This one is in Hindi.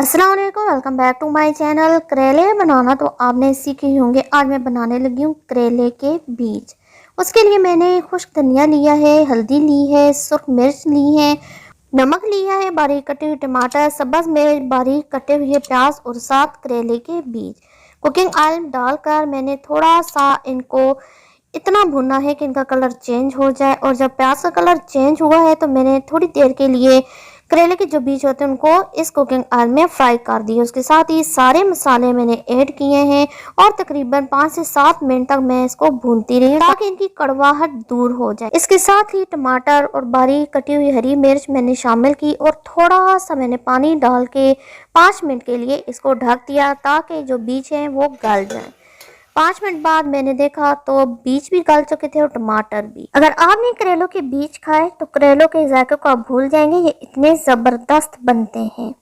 अस्सलाम वालेकुम, welcome back to my channel. करेले बनाना तो आपने सीखे ही होंगे। आज मैं बनाने लगी हूँ करेले के बीज। उसके लिए मैंने खुश्क धनिया लिया है, हल्दी ली है, सुर्ख मिर्च ली है, नमक लिया है, बारीक कटे हुए टमाटर, सब्ज़ मिर्च, बारीक कटे हुए प्याज और 7 करेले के बीज। कुकिंग ऑयल डालकर मैंने थोड़ा सा इनको इतना भुना है कि इनका कलर चेंज हो जाए। और जब प्याज का कलर चेंज हुआ है तो मैंने थोड़ी देर के लिए करेले के जो बीज होते हैं उनको इस कुकिंग ऑयल में फ्राई कर दिए। उसके साथ ही सारे मसाले मैंने ऐड किए हैं और तकरीबन 5 से 7 मिनट तक मैं इसको भूनती रही ताकि इनकी कड़वाहट दूर हो जाए। इसके साथ ही टमाटर और बारीक कटी हुई हरी मिर्च मैंने शामिल की और थोड़ा सा मैंने पानी डाल के 5 मिनट के लिए इसको ढक दिया ताकि जो बीज हैं वो गल जाएं। 5 मिनट बाद मैंने देखा तो बीज भी गल चुके थे और टमाटर भी। अगर आपने करेलों के बीज खाए तो करेलों के जायके को आप भूल जाएंगे, ये इतने ज़बरदस्त बनते हैं।